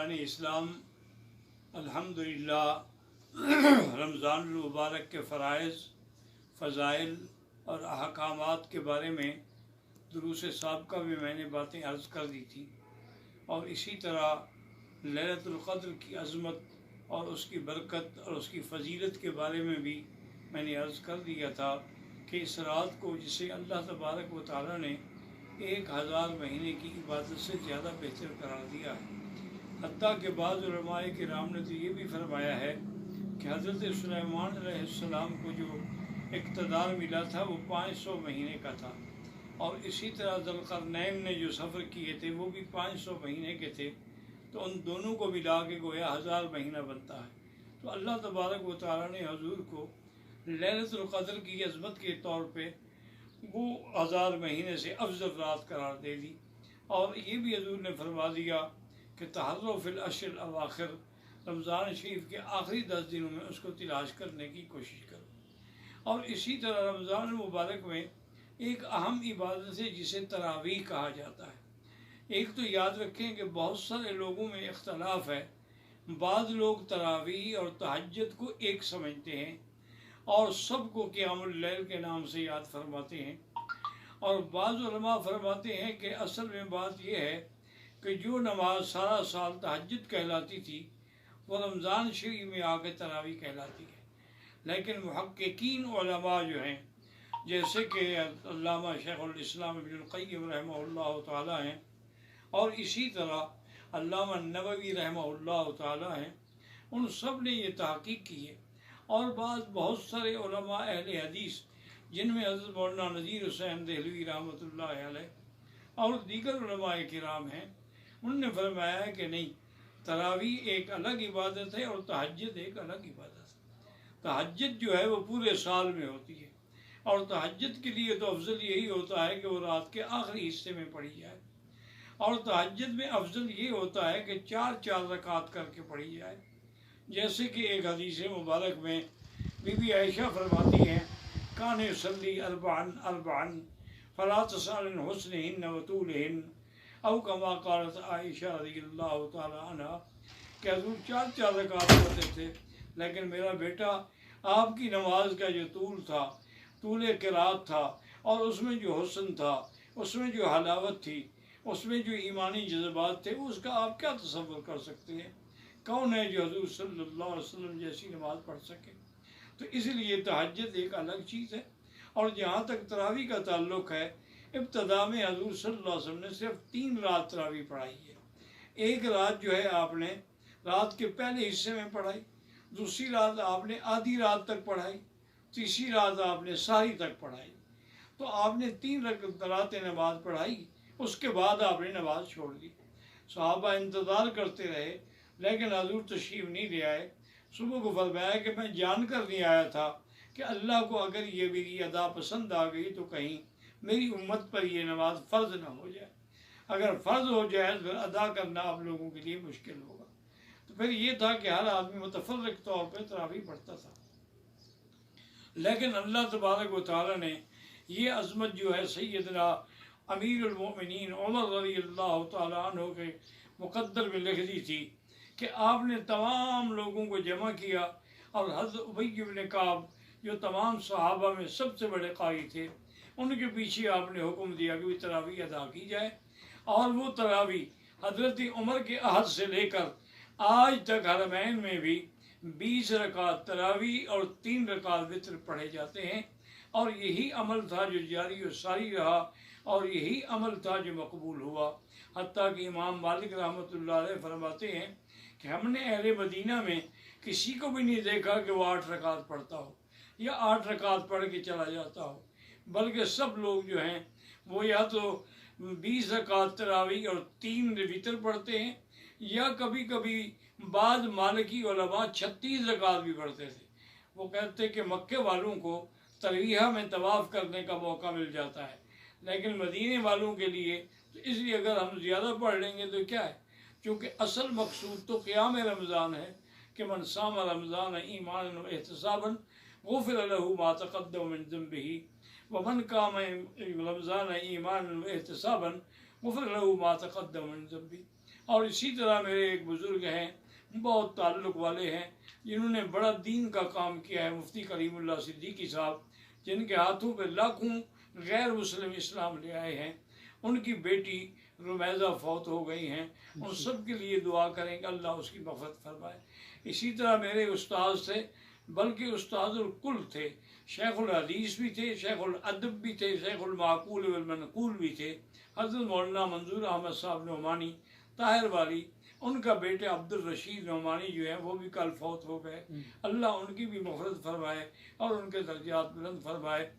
بزرگان اسلام، الحمدللہ رمضان المبارک کے فرائض، فضائل اور احکامات کے بارے میں دروس سابقہ میں میں نے باتیں عرض کر دی تھیں، اور اسی طرح لیلۃ القدر کی عظمت اور اس کی برکت اور اس کی فضیلت کے بارے میں بھی میں نے عرض کر دیا تھا کہ اس رات کو جسے اللہ تبارک و تعالیٰ نے 1000 مہینے کی عبادت سے زیادہ بہتر قرار دیا ہے۔ حتیٰ کہ بعض علماء کرام نے تو یہ بھی فرمایا ہے کہ حضرت سلیمان علیہ السلام کو جو اقتدار ملا تھا وہ 500 مہینے کا تھا، اور اسی طرح ذوالقرنین نے جو سفر کیے تھے وہ بھی 500 مہینے کے تھے، تو ان دونوں کو ملا کے گویا 1000 مہینہ بنتا ہے۔ تو اللہ تبارک و تعالیٰ نے حضور کو لیلۃ القدر کی عظمت کے طور پہ وہ 1000 مہینے سے افضل رات قرار دے دی، اور یہ بھی حضور نے فرما دیا کہ تحروا فی العشر الاواخر، رمضان شریف کے آخری 10 دنوں میں اس کو تلاش کرنے کی کوشش کرو۔ اور اسی طرح رمضان المبارک میں ایک اہم عبادت ہے جسے تراویح کہا جاتا ہے۔ ایک تو یاد رکھیں کہ بہت سارے لوگوں میں اختلاف ہے، بعض لوگ تراویح اور تہجد کو ایک سمجھتے ہیں اور سب کو قیام اللیل کے نام سے یاد فرماتے ہیں، اور بعض علماء فرماتے ہیں کہ اصل میں بات یہ ہے کہ جو نماز سارا سال تہجد کہلاتی تھی وہ رمضان شریف میں آ کے تراویح کہلاتی ہے۔ لیکن محققین علماء جو ہیں، جیسے کہ علامہ شیخ الاسلام ابن القیم رحمہ اللہ تعالیٰ ہیں، اور اسی طرح علامہ نووی رحمہ اللہ تعالیٰ ہیں، ان سب نے یہ تحقیق کی ہے، اور بہت سارے علماء اہل حدیث جن میں حضرت مولانا نذیر حسین دہلوی رحمۃ اللہ علیہ اور دیگر علماء کرام ہیں، انہوں نے فرمایا ہے کہ نہیں، تراویح ایک الگ عبادت ہے اور تہجد ایک الگ عبادت ہے۔ تہجد جو ہے وہ پورے سال میں ہوتی ہے، اور تہجد کے لیے تو افضل یہی ہوتا ہے کہ وہ رات کے آخری حصے میں پڑھی جائے، اور تہجد میں افضل یہ ہوتا ہے کہ 4 رکعت کر کے پڑھی جائے، جیسے کہ ایک حدیث مبارک میں بی بی عائشہ فرماتی ہیں کان یصلی اربعا فلا تسأل عن حسنہن وطولہن، او کما قالت عائشہ رضی اللہ تعالی عنہ، کہ حضور 4 رکعت پڑھتے تھے، لیکن میرا بیٹا آپ کی نماز کا جو طول تھا، طول قرات تھا، اور اس میں جو حسن تھا، اس میں جو حلاوت تھی، اس میں جو ایمانی جذبات تھے، اس کا آپ کیا تصور کر سکتے ہیں؟ کون ہے جو حضور صلی اللہ علیہ وسلم جیسی نماز پڑھ سکے؟ تو اس لیے تہجد ایک الگ چیز ہے۔ اور جہاں تک تراویح کا تعلق ہے، ابتدا میں حضور صلی اللہ علیہ وسلم نے صرف 3 رات تراویح پڑھائی ہے۔ ایک رات جو ہے آپ نے رات کے پہلے حصے میں پڑھائی، دوسری رات آپ نے آدھی رات تک پڑھائی، تیسری رات آپ نے ساری تک پڑھائی۔ تو آپ نے 3 راتیں نماز پڑھائی، اس کے بعد آپ نے نماز چھوڑ دی۔ صحابہ انتظار کرتے رہے، لیکن حضور تشریف نہیں لے آئے۔ صبح کو فرمایا کہ میں جان کر نہیں آیا تھا کہ اللہ کو اگر یہ میری ادا پسند آ گئی تو کہیں میری امت پر یہ نماز فرض نہ ہو جائے، اگر فرض ہو جائے تو پھر ادا کرنا آپ لوگوں کے لیے مشکل ہوگا۔ تو پھر یہ تھا کہ ہر آدمی متفرق طور پہ تراویح پڑھتا تھا، لیکن اللہ تبارک و تعالیٰ نے یہ عظمت جو ہے سیدنا امیر المؤمنین عمر رضی اللہ تعالیٰ عنہ کے مقدر میں لکھ دی تھی کہ آپ نے تمام لوگوں کو جمع کیا، اور حضرت ابی بن کعب جو تمام صحابہ میں سب سے بڑے قاری تھے، ان کے پیچھے آپ نے حکم دیا کہ تراویح ادا کی جائے، اور وہ تراویح حضرت عمر کے عہد سے لے کر آج تک حرمین میں بھی 20 رکعت تراویح اور 3 رکعت وتر پڑھے جاتے ہیں، اور یہی عمل تھا جو جاری و ساری رہا، اور یہی عمل تھا جو مقبول ہوا۔ حتیٰ کہ امام مالک رحمۃ اللہ علیہ فرماتے ہیں کہ ہم نے اہل مدینہ میں کسی کو بھی نہیں دیکھا کہ وہ 8 رکعت پڑھتا ہو یا 8 رکعت پڑھ کے چلا جاتا ہو، بلکہ سب لوگ جو ہیں وہ یا تو 20 رکعت تراویح اور 3 وتر پڑھتے ہیں، یا کبھی کبھی بعض مالکی علماء 36 رکعت بھی پڑھتے تھے۔ وہ کہتے کہ مکے والوں کو ترویہ میں طواف کرنے کا موقع مل جاتا ہے، لیکن مدینے والوں کے لیے تو اس لیے اگر ہم زیادہ پڑھ لیں گے تو کیا ہے، کیونکہ اصل مقصود تو قیام رمضان ہے کہ من صام رمضان ایمانا و احتسابا غفر له ما تقدم من ذنبه ومن قام رمضان ایمانا و احتسابا غفر له ما تقدم من ذنبه۔ اور اسی طرح میرے ایک بزرگ ہیں بہت تعلق والے ہیں جنہوں نے بڑا دین کا کام کیا ہے، مفتی کریم اللہ صدیقی صاحب، جن کے ہاتھوں پہ لاکھوں غیر مسلم اسلام لے آئے ہیں، ان کی بیٹی رمیزہ فوت ہو گئی ہیں، ان سب کے لیے دعا کریں کہ اللہ اس کی مغفرت فرمائے۔ اسی طرح میرے استاذ تھے، بلکہ استاد الکل تھے، شیخ الحدیث بھی تھے، شیخ الادب بھی تھے، شیخ المعقول والمنقول بھی تھے، حضرت مولانا منظور احمد صاحب نعمانی طاہر والی، ان کا بیٹے عبد الرشید نعمانی جو ہیں وہ بھی کل فوت ہو گئے، اللہ ان کی بھی مغفرت فرمائے اور ان کے درجات بلند فرمائے۔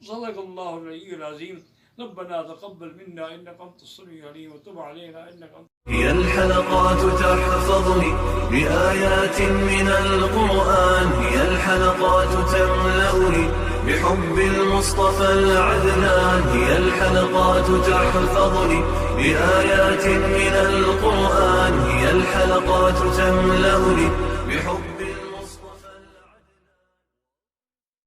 صدق اللہ العلی العظیم۔ ربنا تقبل منا انك انت السميع العليم وتب علينا انك انت هي الحلقات تحفظني بآيات من القرآن، هي الحلقات تملأني بحب المصطفى العدنان، هي الحلقات تحفظني بآيات من القرآن، هي الحلقات تملأني بحب